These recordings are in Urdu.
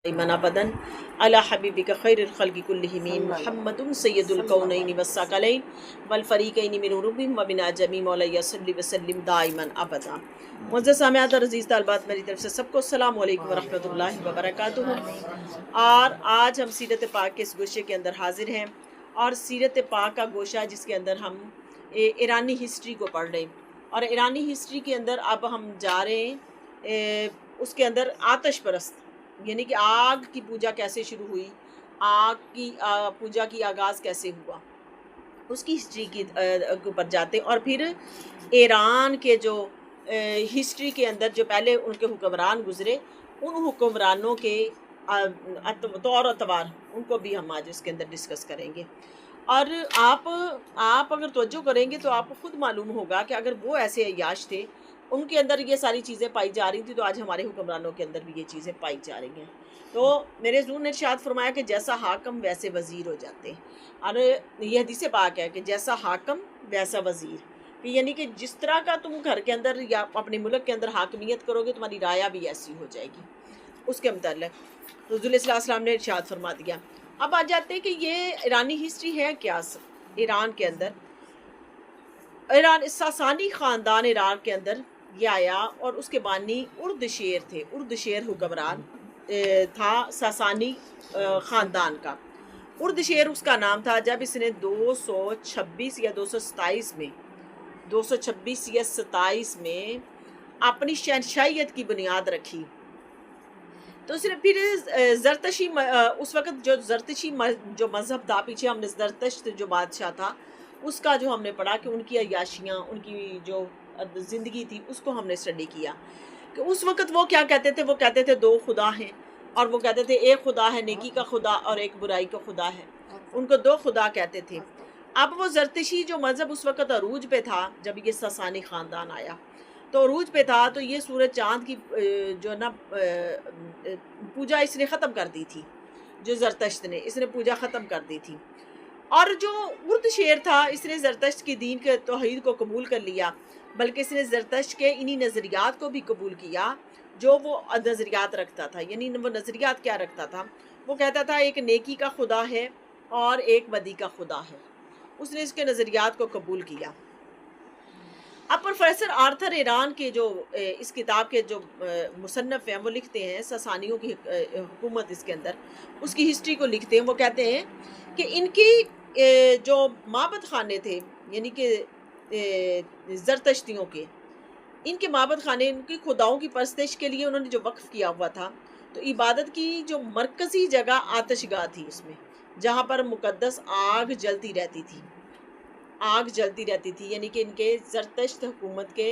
ایمن ابدن علی حبیبک خیر الخلق کلہم محمد سید الکونین والثقلین والفریقین من عربہم ومن جمی مولائی صلی وسلم دائما ابدا۔ معزز سامعات اور عزیز طالبات، میری طرف سے سب کو السلام علیکم ورحمۃ اللہ وبرکاتہ۔ اور آج ہم سیرت پاک کے اس گوشے کے اندر حاضر ہیں، اور سیرت پاک کا گوشہ جس کے اندر ہم ایرانی ہسٹری کو پڑھ رہے ہیں، اور ایرانی ہسٹری کے اندر اب ہم جا رہے ہیں اس کے اندر آتش پرست، یعنی کہ آگ کی پوجا کیسے شروع ہوئی، آگ کی پوجا کی آغاز کیسے ہوا، اس کی ہسٹری کے اوپر جاتے ہیں۔ اور پھر ایران کے جو ہسٹری کے اندر جو پہلے ان کے حکمران گزرے، ان حکمرانوں کے طور و اتوار ان کو بھی ہم آج اس کے اندر ڈسکس کریں گے۔ اور آپ اگر توجہ کریں گے تو آپ کو خود معلوم ہوگا کہ اگر وہ ایسے عیاش تھے، ان کے اندر یہ ساری چیزیں پائی جا رہی تھی، تو آج ہمارے حکمرانوں کے اندر بھی یہ چیزیں پائی جا رہی ہیں۔ تو میرے حضور نے ارشاد فرمایا کہ جیسا حاکم ویسے وزیر ہو جاتے ہیں، اور یہ حدیث پاک ہے کہ جیسا حاکم ویسا وزیر، یعنی کہ جس طرح کا تم گھر کے اندر یا اپنے ملک کے اندر حاکمیت کرو گے، تمہاری رعایا بھی ایسی ہو جائے گی۔ اس کے متعلق رسول اللہ صلی اللہ علیہ وسلم نے ارشاد فرما دیا۔ اب آ جاتے ہیں کہ یہ ایرانی ہسٹری ہے کیا۔ ایران کے اندر ساسانی خاندان ایران کے اندر یہ آیا، اور اس کے بانی اردشیر تھے۔ اردشیر حکمران تھا ساسانی خاندان کا۔ اردشیر اس کا نام تھا جب اس نے 226 یا 227 میں اپنی شہنشاہیت کی بنیاد رکھی، تو اس نے پھر زرتشی، اس وقت جو زرتشی جو مذہب تھا، پیچھے ہم نے زرتشت جو بادشاہ تھا اس کا جو ہم نے پڑھا کہ ان کی عیاشیاں، ان کی جو زندگی تھی، اس کو ہم نے اسٹڈی کیا کہ اس وقت وہ کیا کہتے تھے۔ وہ کہتے تھے 2 خدا ہیں، اور وہ کہتے تھے ایک خدا ہے نیکی کا خدا اور ایک برائی کا خدا ہے، ان کو 2 خدا کہتے تھے۔ اب وہ زرتشی جو مذہب اس وقت عروج پہ تھا، جب یہ ساسانی خاندان آیا تو عروج پہ تھا، تو یہ سورج چاند کی جو نا پوجا اس نے ختم کر دی تھی، جو زرتشت نے اس نے پوجا ختم کر دی تھی۔ اور جو اردشیر تھا، اس نے زرتشت کی دین کے توحید کو قبول کر لیا، بلکہ اس نے زرتشت کے انہی نظریات کو بھی قبول کیا جو وہ نظریات رکھتا تھا۔ یعنی وہ نظریات کیا رکھتا تھا؟ وہ کہتا تھا ایک نیکی کا خدا ہے اور ایک بدی کا خدا ہے۔ اس نے اس کے نظریات کو قبول کیا۔ اب پروفیسر آرتھر ایران کے جو اس کتاب کے جو مصنف ہیں، وہ لکھتے ہیں ساسانیوں کی حکومت، اس کے اندر اس کی ہسٹری کو لکھتے ہیں۔ وہ کہتے ہیں کہ ان کی جو معبد خانے تھے، یعنی کہ زرتشتیوں کے، ان کے معبد خانے، ان کی خداؤں کی پرستش کے لیے انہوں نے جو وقف کیا ہوا تھا، تو عبادت کی جو مرکزی جگہ آتش گاہ تھی اس میں، جہاں پر مقدس آگ جلتی رہتی تھی، آگ جلتی رہتی تھی۔ یعنی کہ ان کے زرتشت حکومت کے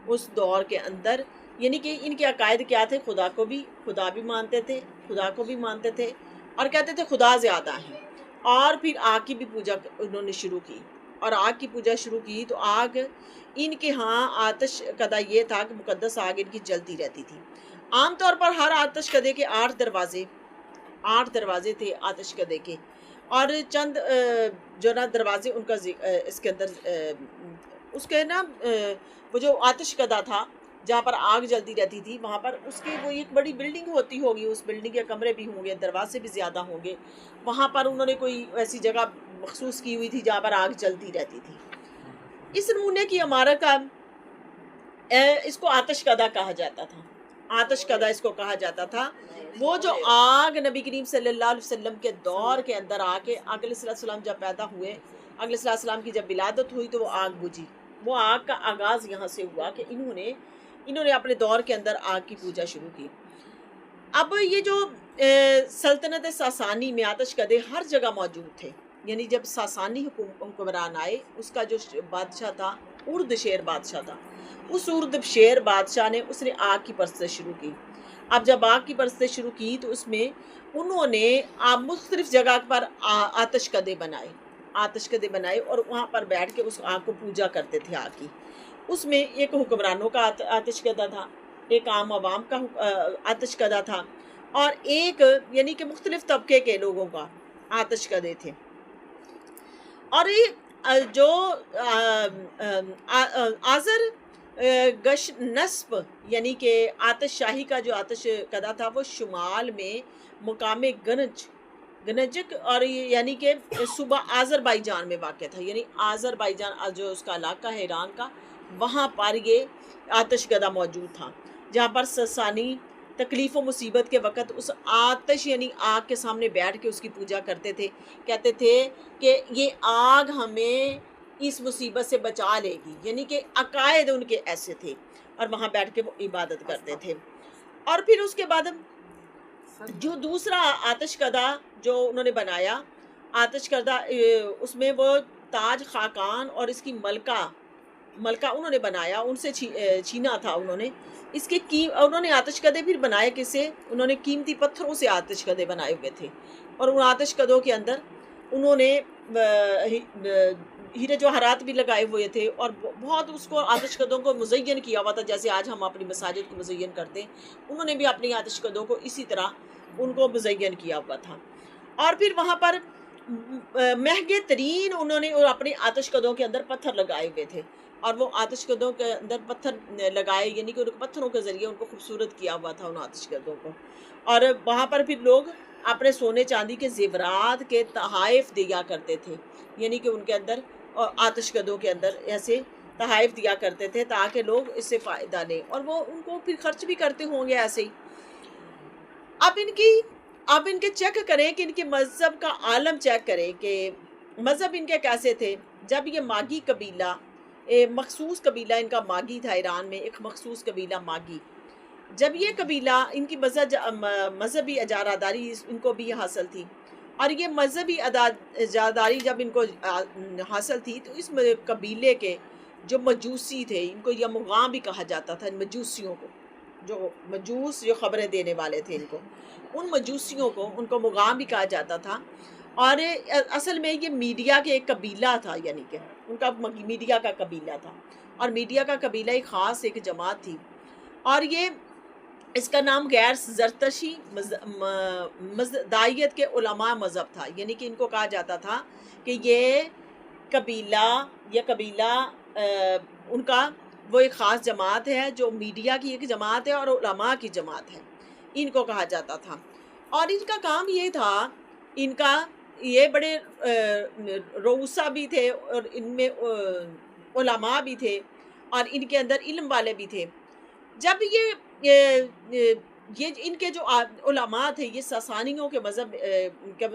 اس دور کے اندر، یعنی کہ ان کے عقائد کیا تھے؟ خدا بھی مانتے تھے، خدا کو بھی مانتے تھے، اور کہتے تھے خدا زیادہ ہیں۔ اور پھر آگ کی بھی پوجا انہوں نے شروع کی، اور آگ کی پوجا شروع کی تو آگ ان کے ہاں آتش کدہ یہ تھا کہ مقدس آگ ان کی جلتی رہتی تھی۔ عام طور پر ہر آتش کدے کے 8 دروازے تھے آتش کدے کے، اور چند جو نا دروازے ان کا اس کے اندر اس کے نا وہ جو آتش کدہ تھا جہاں پر آگ جلتی رہتی تھی، وہاں پر اس کی وہ ایک بڑی بلڈنگ ہوتی ہوگی، اس بلڈنگ کے کمرے بھی ہوں گے، دروازے بھی زیادہ ہوں گے، وہاں پر انہوں نے کوئی ایسی جگہ مخصوص کی ہوئی تھی جہاں پر آگ جلتی رہتی تھی۔ اس نمونے کی عمارت کا اس کو آتش کدہ کہا جاتا تھا، آتش کدہ اس کو کہا جاتا تھا۔ وہ جو آگ نبی کریم صلی اللہ علیہ وسلم کے دور کے اندر آ کے، آگ علیہ السلام جب پیدا ہوئے، آگ علیہ السلام کی جب ولادت ہوئی تو وہ آگ بجھی۔ وہ آگ کا آغاز یہاں سے ہوا کہ انہوں نے اپنے دور کے اندر آگ کی پوجا شروع کی۔ اب یہ جو سلطنت ساسانی میں آتش کدے ہر جگہ موجود تھے، یعنی جب ساسانی حکمران آئے، اس کا جو بادشاہ تھا اردشیر بادشاہ تھا، اس اردشیر بادشاہ نے آگ کی پرستش شروع کی۔ اب جب آگ کی پرستش شروع کی تو اس میں انہوں نے مختلف جگہ پر آتش کدے بنائے اور وہاں پر بیٹھ کے اس آگ کو پوجا کرتے تھے آگ کی۔ اس میں ایک حکمرانوں کا آتش کدہ تھا، ایک عام عوام کا آتش کدہ تھا، اور ایک یعنی کہ مختلف طبقے کے لوگوں کا آتش کدے تھے۔ اور جو آذر گش نصب یعنی کہ آتش شاہی کا جو آتش کدا تھا وہ شمال میں مقام گنجک اور یعنی کہ صوبہ آذربائیجان میں واقع تھا، یعنی آذربائیجان جو اس کا علاقہ ہے ایران کا، وہاں پر یہ آتش گدا موجود تھا، جہاں پر ساسانی تکلیف و مصیبت کے وقت اس آتش یعنی آگ کے سامنے بیٹھ کے اس کی پوجا کرتے تھے، کہتے تھے کہ یہ آگ ہمیں اس مصیبت سے بچا لے گی، یعنی کہ عقائد ان کے ایسے تھے، اور وہاں بیٹھ کے وہ عبادت کرتے تھے۔ اور پھر اس کے بعد جو دوسرا آتش کدا جو انہوں نے بنایا، آتش کدا اس میں وہ تاج خاقان اور اس کی ملکہ انہوں نے بنایا، ان سے چھینا تھا انہوں نے اس کے انہوں نے آتش کدے پھر بنائے کس سے؟ انہوں نے قیمتی پتھروں سے آتش کدے بنائے ہوئے تھے، اور ان آتش کدوں کے اندر انہوں نے ہیرے جواہرات بھی لگائے ہوئے تھے، اور بہت اس کو آتش کدوں کو مزین کیا ہوا تھا، جیسے آج ہم اپنی مساجد کو مزین کرتے ہیں، انہوں نے بھی اپنی آتش کدوں کو اسی طرح ان کو مزین کیا ہوا تھا۔ اور پھر وہاں پر مہنگے ترین انہوں نے اپنے آتش کدوں کے اندر پتھر لگائے ہوئے تھے، اور وہ آتش کدوں کے اندر پتھر لگائے، یعنی کہ ان پتھروں کے ذریعے ان کو خوبصورت کیا ہوا تھا ان آتش کدوں کو، اور وہاں پر پھر لوگ اپنے سونے چاندی کے زیورات کے تحائف دیا کرتے تھے، یعنی کہ ان کے اندر آتش کدوں کے اندر ایسے تحائف دیا کرتے تھے تاکہ لوگ اس سے فائدہ لیں، اور وہ ان کو پھر خرچ بھی کرتے ہوں گے ایسے ہی۔ اب ان کے چیک کریں کہ ان کے مذہب کا عالم چیک کریں کہ مذہب ان کے کیسے تھے۔ جب یہ ماگی قبیلہ، مخصوص قبیلہ ان کا ماگی تھا، ایران میں ایک مخصوص قبیلہ ماگی، جب یہ قبیلہ ان کی مذہبی اجاراداری ان کو بھی حاصل تھی، اور یہ مذہبی اجاراداری جب ان کو حاصل تھی تو اس قبیلے کے جو مجوسی تھے، ان کو یمغاں بھی کہا جاتا تھا، ان مجوسیوں کو، جو مجوس جو خبریں دینے والے تھے، ان مجوسیوں کو ان کو مغاں بھی کہا جاتا تھا، اور اصل میں یہ میڈیا کے ایک قبیلہ تھا، یعنی کہ ان کا میڈیا کا قبیلہ تھا، اور میڈیا کا قبیلہ ایک خاص ایک جماعت تھی، اور یہ اس کا نام غیر زرتشی مزدائیت کے علماء مذہب تھا، یعنی کہ ان کو کہا جاتا تھا کہ یہ قبیلہ ان کا وہ ایک خاص جماعت ہے جو میڈیا کی ایک جماعت ہے اور علماء کی جماعت ہے، ان کو کہا جاتا تھا۔ اور ان کا کام یہ تھا، ان کا یہ بڑے روسا بھی تھے، اور ان میں علماء بھی تھے، اور ان کے اندر علم والے بھی تھے۔ جب یہ ان کے جو علماء تھے، یہ ساسانیوں کے مذہب کے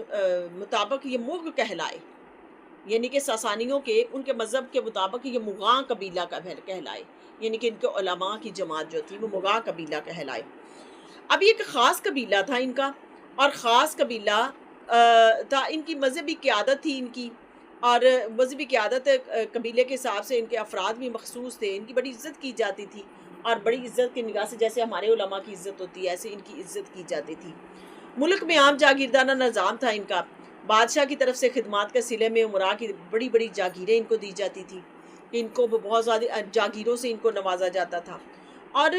مطابق یہ مغ کہلائے، یعنی کہ ساسانیوں کے ان کے مذہب کے مطابق یہ مغاں قبیلہ کا کہلائے، یعنی کہ ان کے علماء کی جماعت جو تھی وہ مغاں قبیلہ کہلائے۔ اب یہ ایک خاص قبیلہ تھا ان کا، اور خاص قبیلہ تھا، ان کی مذہبی قیادت تھی ان کی، اور مذہبی قیادت قبیلے کے حساب سے ان کے افراد بھی مخصوص تھے، ان کی بڑی عزت کی جاتی تھی، اور بڑی عزت کی نگاہ سے جیسے ہمارے علماء کی عزت ہوتی ہے ایسے ان کی عزت کی جاتی تھی۔ ملک میں عام جاگیردانہ نظام تھا ان کا، بادشاہ کی طرف سے خدمات کے صلے میں امراء کی بڑی بڑی جاگیریں ان کو دی جاتی تھی، کہ ان کو بہت زیادہ جاگیروں سے ان کو نوازا جاتا تھا، اور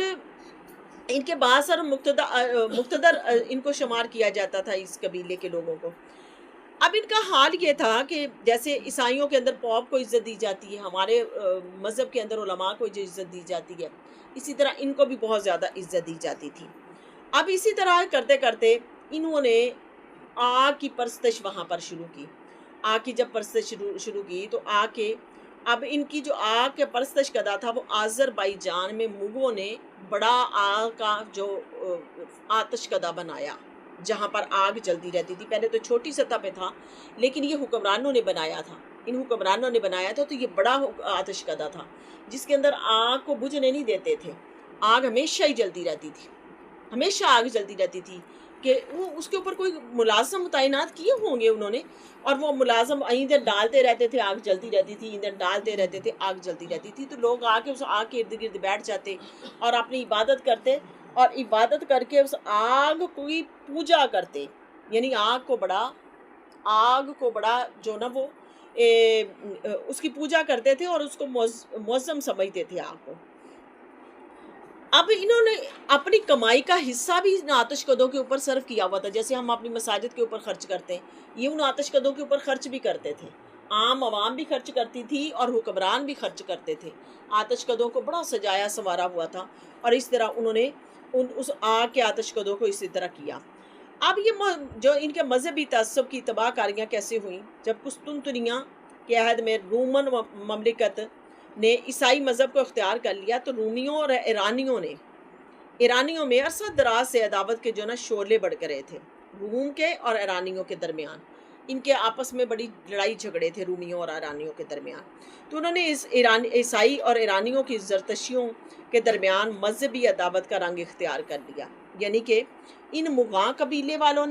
ان کے بااثر مقتدر ان کو شمار کیا جاتا تھا اس قبیلے کے لوگوں کو۔ اب ان کا حال یہ تھا کہ جیسے عیسائیوں کے اندر پوپ کو عزت دی جاتی ہے، ہمارے مذہب کے اندر علماء کو جو عزت دی جاتی ہے، اسی طرح ان کو بھی بہت زیادہ عزت دی جاتی تھی۔ اب اسی طرح کرتے کرتے انہوں نے آگ کی پرستش وہاں پر شروع کی، آگ کی جب پرستش شروع کی تو آگ کے اب ان کی جو آگ کے پرستش کدا تھا وہ آذربائیجان میں مغوں نے بڑا آگ کا جو آتش کدا بنایا، جہاں پر آگ جلتی رہتی تھی۔ پہلے تو چھوٹی سطح پہ تھا، لیکن یہ حکمرانوں نے بنایا تھا، ان حکمرانوں نے بنایا تھا، تو یہ بڑا آتش کدا تھا جس کے اندر آگ کو بجھنے نہیں دیتے تھے، آگ ہمیشہ ہی جلتی رہتی تھی، ہمیشہ آگ جلتی رہتی تھی، کہ وہ اس کے اوپر کوئی ملازم تعینات کیے ہوں گے انہوں نے، اور وہ ملازم ایندھن ڈالتے رہتے تھے، آگ جلتی رہتی تھی، ایندھن ڈالتے رہتے تھے، آگ جلتی رہتی تھی، تو لوگ آ کے اس آگ کے ارد گرد بیٹھ جاتے اور اپنی عبادت کرتے، اور عبادت کر کے اس آگ کی پوجا کرتے، یعنی آگ کو بڑا جو نا وہ اس کی پوجا کرتے تھے اور اس کو معظم سمجھتے تھے آگ کو۔ اب انہوں نے اپنی کمائی کا حصہ بھی ان آتش کدوں کے اوپر صرف کیا ہوا تھا، جیسے ہم اپنی مساجد کے اوپر خرچ کرتے ہیں، یہ ان آتش کدوں کے اوپر خرچ بھی کرتے تھے، عام عوام بھی خرچ کرتی تھی اور حکمران بھی خرچ کرتے تھے۔ آتش کدوں کو بڑا سجایا سنوارا ہوا تھا، اور اس طرح انہوں نے اس آگ کے آتش کدوں کو اسی طرح کیا۔ اب یہ جو ان کے مذہبی تعصب کی تباہ کاریاں کیسے ہوئیں؟ جب قسطنطنیہ کے عہد میں رومن مملکت نے عیسائی مذہب کو اختیار کر لیا، تو رومیوں اور ایرانیوں میں عرصہ دراز سے عداوت کے جو نا شعلے بڑھ کر رہے تھے، روم کے اور ایرانیوں کے درمیان۔ ان کے آپس میں بڑی لڑائی جھگڑے تھے رومیوں اور ایرانیوں کے درمیان۔ تو انہوں نے عیسائی اور ایرانیوں کی زرتشتیوں کے درمیان مذہبی عداوت کا رنگ اختیار کر لیا، یعنی کہ ان مغاں قبیلے والوں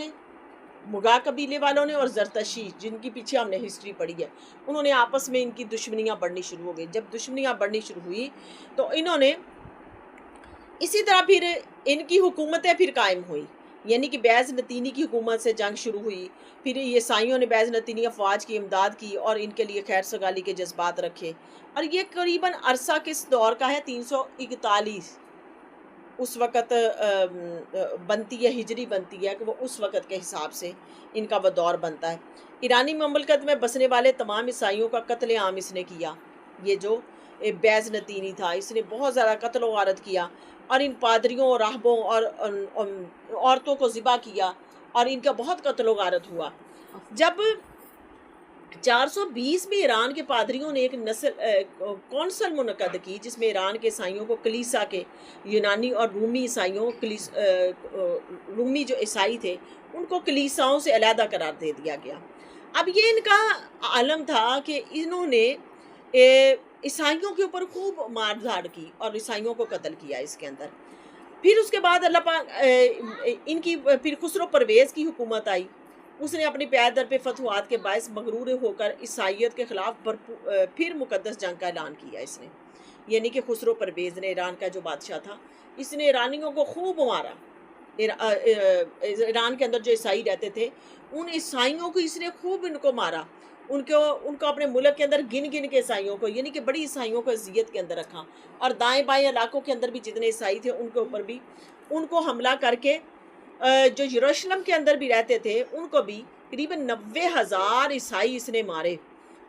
نے اور زرتشتی، جن کی پیچھے ہم نے ہسٹری پڑھی ہے، انہوں نے آپس میں ان کی دشمنیاں بڑھنی شروع ہو گئی۔ جب دشمنیاں بڑھنی شروع ہوئی تو انہوں نے اسی طرح پھر ان کی حکومتیں پھر قائم ہوئی، یعنی کہ بیز نتینی کی حکومت سے جنگ شروع ہوئی، پھر عیسائیوں نے بیز نتینی افواج کی امداد کی اور ان کے لیے خیر سگالی کے جذبات رکھے، اور یہ قریباً عرصہ کس دور کا ہے؟ 341 اس وقت بنتی ہے، ہجری بنتی ہے کہ وہ اس وقت کے حساب سے ان کا وہ دور بنتا ہے۔ ایرانی مملکت میں بسنے والے تمام عیسائیوں کا قتل عام اس نے کیا۔ یہ جو بیز نتینی تھا، اس نے بہت زیادہ قتل و غارت کیا، اور ان پادریوں اور راہبوں اور عورتوں کو ذبح کیا، اور ان کا بہت قتل و غارت ہوا۔ جب 420 میں ایران کے پادریوں نے ایک کونسل منعقد کی، جس میں ایران کے عیسائیوں کو کلیسا کے، یونانی اور رومی جو عیسائی تھے ان کو کلیساؤں سے علیحدہ قرار دے دیا گیا۔ اب یہ ان کا عالم تھا کہ انہوں نے عیسائیوں کے اوپر خوب مار دھاڑ کی اور عیسائیوں کو قتل کیا اس کے اندر۔ پھر اس کے بعد اللہ پاک ان کی پھر خسرو پرویز کی حکومت آئی۔ اس نے اپنی پیر در پہ فتوحات کے باعث مغرور ہو کر عیسائیت کے خلاف پھر مقدس جنگ کا اعلان کیا اس نے، یعنی کہ خسرو پرویز نے، ایران کا جو بادشاہ تھا، اس نے ایرانیوں کو خوب مارا۔ ایران کے اندر جو عیسائی رہتے تھے ان عیسائیوں کو اس نے خوب ان کو مارا، ان کو اپنے ملک کے اندر گن کے عیسائیوں کو، یعنی کہ بڑی عیسائیوں کو اذیت کے اندر رکھا، اور دائیں بائیں علاقوں کے اندر بھی جتنے عیسائی تھے ان کے اوپر بھی ان کو حملہ کر کے، جو یروشلم کے اندر بھی رہتے تھے ان کو بھی قریباً 90,000 عیسائی اس نے مارے،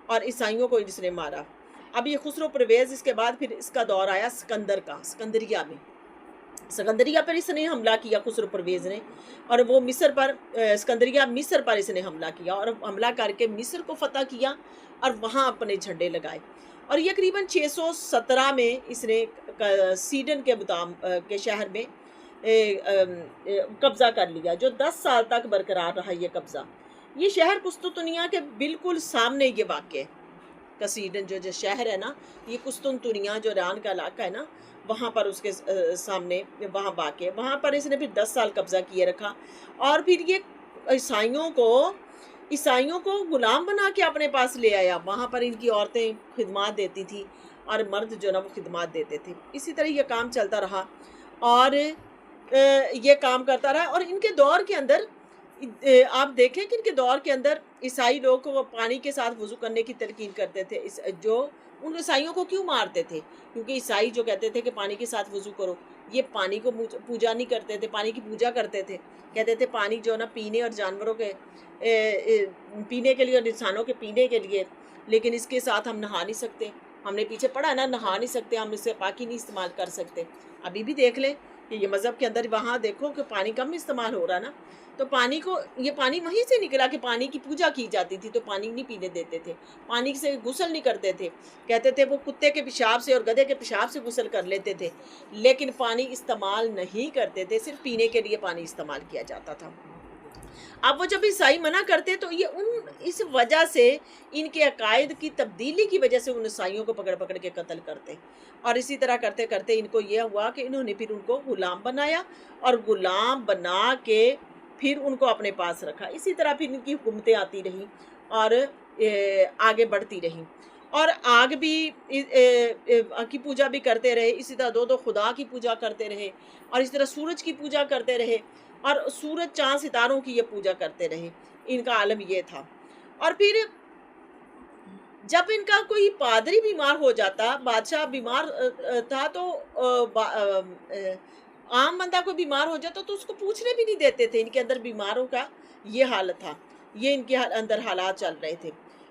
اور عیسائیوں کو اس نے مارا۔ اب یہ خسرو پرویز، اس کے بعد پھر اس کا دور آیا سکندر کا، سکندریہ پر اس نے حملہ کیا خسرو پرویز نے، اور وہ سکندریہ مصر پر اس نے حملہ کیا، اور حملہ کر کے مصر کو فتح کیا اور وہاں اپنے جھنڈے لگائے، اور یہ قریباً 617 میں اس نے سیڈن کے شہر میں قبضہ کر لیا، جو 10 سال تک برقرار رہا یہ قبضہ۔ یہ شہر قسطنطنیہ کے بالکل سامنے یہ واقع ہے، کسیڈن جو شہر ہے نا، یہ قسطنطنیہ جو ایران کا علاقہ ہے نا، وہاں پر اس کے سامنے وہاں واقع ہے۔ وہاں پر اس نے پھر 10 سال قبضہ کیے رکھا، اور پھر یہ عیسائیوں کو غلام بنا کے اپنے پاس لے آیا۔ وہاں پر ان کی عورتیں خدمات دیتی تھی اور مرد جو نا وہ خدمات دیتے تھے۔ اسی طرح یہ کام چلتا رہا، اور یہ کام کرتا رہا، اور ان کے دور کے اندر آپ دیکھیں کہ ان کے دور کے اندر عیسائی لوگ کو پانی کے ساتھ وضو کرنے کی تلقین کرتے تھے۔ جو ان عیسائیوں کو کیوں مارتے تھے؟ کیونکہ عیسائی جو کہتے تھے کہ پانی کے ساتھ وضو کرو، یہ پانی کو پوجا نہیں کرتے تھے، پانی کی پوجا کرتے تھے، کہتے تھے پانی جو نا پینے اور جانوروں کے پینے کے لیے اور انسانوں کے پینے کے لیے، لیکن اس کے ساتھ ہم نہا نہیں سکتے۔ ہم نے پیچھے پڑھا نا، نہا نہیں سکتے، ہم اس سے پاکی نہیں استعمال کر سکتے۔ ابھی بھی دیکھ لیں کہ یہ مذہب کے اندر وہاں دیکھو کہ پانی کم استعمال ہو رہا نا، تو یہ پانی وہیں سے نکلا کہ پانی کی پوجا کی جاتی تھی، تو پانی نہیں پینے دیتے تھے، پانی سے غسل نہیں کرتے تھے، کہتے تھے وہ کتے کے پیشاب سے اور گدھے کے پیشاب سے غسل کر لیتے تھے، لیکن پانی استعمال نہیں کرتے تھے، صرف پینے کے لیے پانی استعمال کیا جاتا تھا۔ اب وہ جب عیسائی منع کرتے تو اس وجہ سے ان کے عقائد کی تبدیلی کی وجہ سے ان عیسائیوں کو پکڑ کے قتل کرتے، اور اسی طرح کرتے کرتے ان کو یہ ہوا کہ انہوں نے پھر ان کو غلام بنایا، اور غلام بنا کے پھر ان کو اپنے پاس رکھا۔ اسی طرح پھر ان کی حکومتیں آتی رہیں اور آگے بڑھتی رہیں، اور آگ بھی کی پوجا بھی کرتے رہے، اسی طرح دو خدا کی پوجا کرتے رہے، اور اس طرح سورج کی پوجا کرتے رہے، اور سورج چاند ستاروں کی یہ پوجا کرتے رہے۔ ان کا عالم یہ تھا۔ اور پھر جب ان کا کوئی پادری بیمار ہو جاتا، بادشاہ بیمار تھا، تو عام بندہ کوئی بیمار ہو جاتا تو اس کو پوچھنے بھی نہیں دیتے تھے۔ ان کے اندر بیماروں کا یہ حالت تھا، یہ ان کے اندر حالات چل رہے تھے۔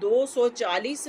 240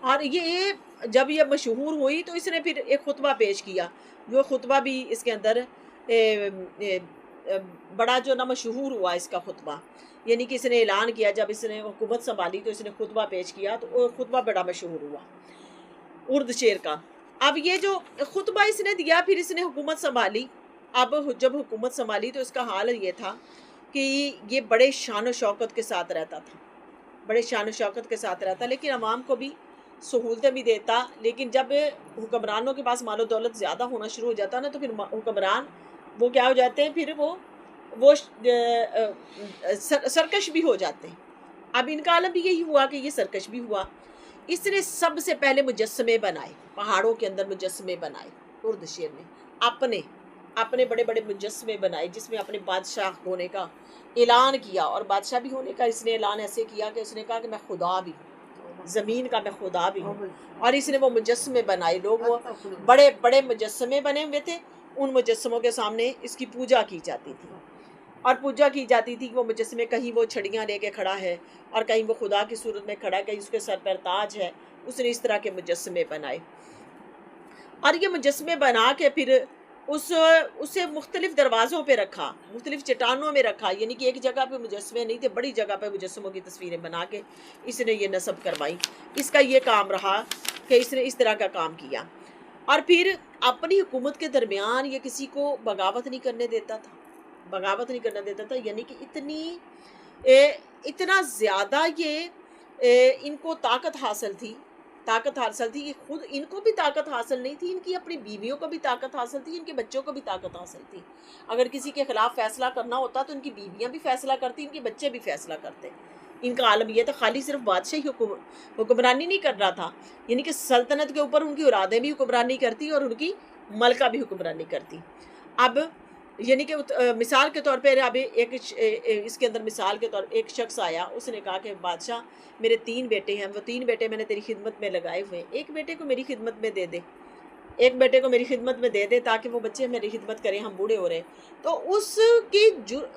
اور یہ جب یہ مشہور ہوئی تو اس نے پھر ایک خطبہ پیش کیا، جو خطبہ بھی اس کے اندر بڑا جو نا مشہور ہوا اس کا خطبہ، یعنی کہ اس نے اعلان کیا جب اس نے حکومت سنبھالی تو اس نے خطبہ پیش کیا تو وہ خطبہ بڑا مشہور ہوا ارد شیر کا۔ اب یہ جو خطبہ اس نے دیا، پھر اس نے حکومت سنبھالی۔ اب جب حکومت سنبھالی تو اس کا حال یہ تھا کہ یہ بڑے شان و شوکت کے ساتھ رہتا تھا، بڑے شان و شوکت کے ساتھ رہتا، لیکن عوام کو بھی سہولتیں بھی دیتا۔ لیکن جب حکمرانوں کے پاس مال و دولت زیادہ ہونا شروع ہو جاتا نا تو پھر حکمران وہ کیا ہو جاتے ہیں، پھر وہ سرکش بھی ہو جاتے ہیں۔ اب ان کا عالم بھی یہی ہوا کہ یہ سرکش بھی ہوا۔ اس نے سب سے پہلے مجسمے بنائے، پہاڑوں کے اندر مجسمے بنائے ارد شیر نے، اپنے بڑے بڑے مجسمے بنائے جس میں اپنے بادشاہ ہونے کا اعلان کیا، اور بادشاہ بھی ہونے کا اس نے اعلان ایسے کیا کہ اس نے کہا کہ میں خدا بھی ہوں، زمین کا میں خدا بھی ہوں۔ اور اس نے وہ مجسمے بنائے، لوگ وہ بڑے بڑے مجسمے بنے ہوئے تھے، ان مجسموں کے سامنے اس کی پوجا کی جاتی تھی، اور پوجا کی جاتی تھی۔ وہ مجسمے کہیں وہ چھڑیاں لے کے کھڑا ہے اور کہیں وہ خدا کی صورت میں کھڑا ہے، کہیں اس کے سر پر تاج ہے۔ اس نے اس طرح کے مجسمے بنائے، اور یہ مجسمے بنا کے پھر اسے مختلف دروازوں پہ رکھا، مختلف چٹانوں میں رکھا، یعنی کہ ایک جگہ پہ مجسمے نہیں تھے، بڑی جگہ پہ مجسموں کی تصویریں بنا کے اس نے یہ نصب کروائی۔ اس کا یہ کام رہا کہ اس نے اس طرح کا کام کیا، اور پھر اپنی حکومت کے درمیان یہ کسی کو بغاوت نہیں کرنے دیتا تھا، بغاوت نہیں کرنے دیتا تھا، یعنی کہ اتنا زیادہ یہ ان کو طاقت حاصل تھی، کہ خود ان کو بھی طاقت حاصل نہیں تھی، ان کی اپنی بیویوں کو بھی طاقت حاصل تھی، ان کے بچوں کو بھی طاقت حاصل تھی۔ اگر کسی کے خلاف فیصلہ کرنا ہوتا تو ان کی بیویاں بھی فیصلہ کرتی، ان کے بچے بھی فیصلہ کرتے۔ ان کا عالم یہ تھا، خالی صرف بادشاہی حکمرانی نہیں کر رہا تھا، یعنی کہ سلطنت کے اوپر ان کی اولادیں بھی حکمرانی کرتی اور ان کی ملکہ بھی حکمرانی کرتی۔ اب یعنی کہ مثال کے طور پہ اب اس کے اندر مثال کے طور ایک شخص آیا، اس نے کہا کہ بادشاہ میرے 3 بیٹے ہیں، وہ 3 بیٹے میں نے تیری خدمت میں لگائے ہوئے ہیں، ایک بیٹے کو میری خدمت میں دے دے، ایک بیٹے کو میری خدمت میں دے دے تاکہ وہ بچے میری خدمت کریں، ہم بوڑھے ہو رہے ہیں۔ تو اس کی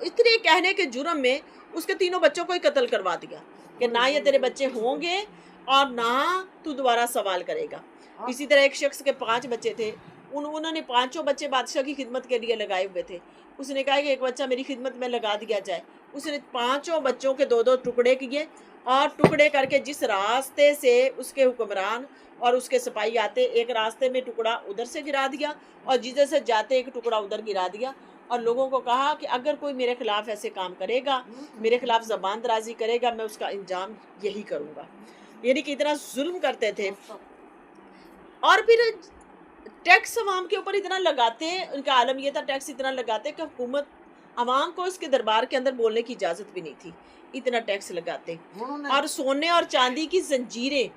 اتنے کہنے کے جرم میں اس کے 3 بچوں کو ہی قتل کروا دیا کہ نہ یہ تیرے بچے ہوں گے اور نہ تو دوبارہ سوال کرے گا۔ اسی طرح ایک شخص کے 5 بچے تھے، انہوں نے 5 بچے بادشاہ کی خدمت کے لیے لگائے ہوئے تھے۔ اس نے کہا کہ ایک بچہ میری خدمت میں لگا دیا جائے۔ اس نے 5 بچوں کے 2 ٹکڑے کیے، اور ٹکڑے کر کے جس راستے سے اس کے حکمران اور اس کے سپاہی آتے، ایک راستے میں ٹکڑا ادھر سے گرا دیا، اور جدھر سے جاتے ایک ٹکڑا ادھر گرا دیا، اور لوگوں کو کہا کہ اگر کوئی میرے خلاف ایسے کام کرے گا، میرے خلاف زبان درازی کرے گا، میں اس کا انجام یہی کروں گا۔ یعنی کہ اتنا ظلم کرتے تھے، اور پھر ٹیکس عوام کے اوپر اتنا لگاتے، ان کا عالم یہ تھا ٹیکس اتنا لگاتے کہ حکومت عوام کو اس کے دربار کے اندر بولنے کی اجازت بھی نہیں تھی، اتنا ٹیکس لگاتے۔ اور سونے اور چاندی کی زنجیریں،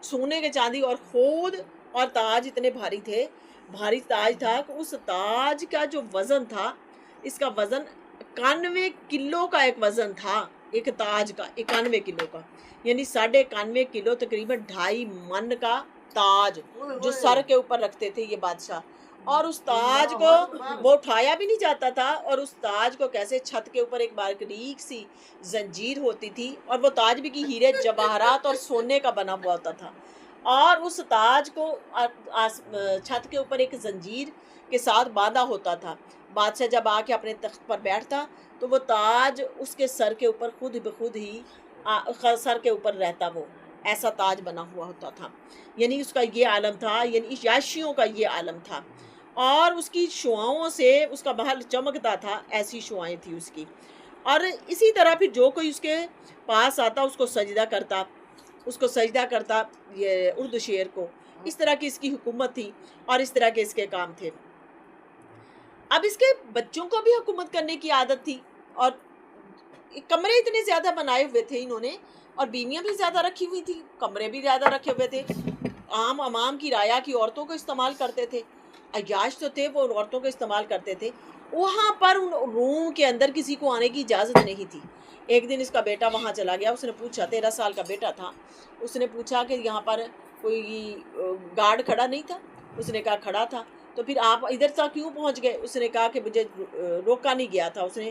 سونے کے چاندی اور خود اور تاج اتنے بھاری تھے، بھاری تاج تھا کہ اس تاج کا جو وزن تھا، اس کا وزن 91 کلو کا ایک وزن تھا، ایک تاج کا 91 کلو کا، یعنی 91.5 کلو، تقریباً 2.5 من کا تاج جو سر کے اوپر رکھتے تھے یہ بادشاہ۔ اور اس تاج کو وہ اٹھایا بھی نہیں جاتا تھا، اور اس تاج کو کیسے چھت کے اوپر ایک باریک سی زنجیر ہوتی تھی، اور وہ تاج بھی کی ہیرے جواہرات اور سونے کا بنا ہوا ہوتا تھا، اور اس تاج کو چھت کے اوپر ایک زنجیر کے ساتھ باندھا ہوتا تھا۔ بادشاہ جب آ کے اپنے تخت پر بیٹھتا تو وہ تاج اس کے سر کے اوپر خود بخود ہی سر کے اوپر رہتا، وہ ایسا تاج بنا ہوا ہوتا تھا۔ یعنی اس کا یہ عالم تھا، یعنی عیاشیوں کا یہ عالم تھا، اور اس کی شعاؤں سے اس کا محل چمکتا تھا، ایسی شعائیں تھی اس کی۔ اور اسی طرح پھر جو کوئی اس کے پاس آتا اس کو سجدہ کرتا یہ ارد شیر کو۔ اس طرح کی اس کی حکومت تھی، اور اس طرح کے اس کے کام تھے۔ اب اس کے بچوں کو بھی حکومت کرنے کی عادت تھی، اور کمرے اتنے زیادہ بنائے ہوئے تھے انہوں نے، اور بیویاں بھی زیادہ رکھی ہوئی تھی، کمرے بھی زیادہ رکھے ہوئے تھے۔ عام عوام کی رعایا کی عورتوں کو استعمال کرتے تھے، عیاش تو تھے، وہ عورتوں کو استعمال کرتے تھے۔ وہاں پر روم کے اندر کسی کو آنے کی اجازت نہیں تھی۔ ایک دن اس کا بیٹا وہاں چلا گیا، اس نے پوچھا، 13 سال کا بیٹا تھا، اس نے پوچھا کہ یہاں پر کوئی گارڈ کھڑا نہیں تھا؟ اس نے کہا کھڑا تھا۔ تو پھر آپ ادھر تک کیوں پہنچ گئے؟ اس نے کہا کہ مجھے روکا نہیں گیا تھا۔ اس نے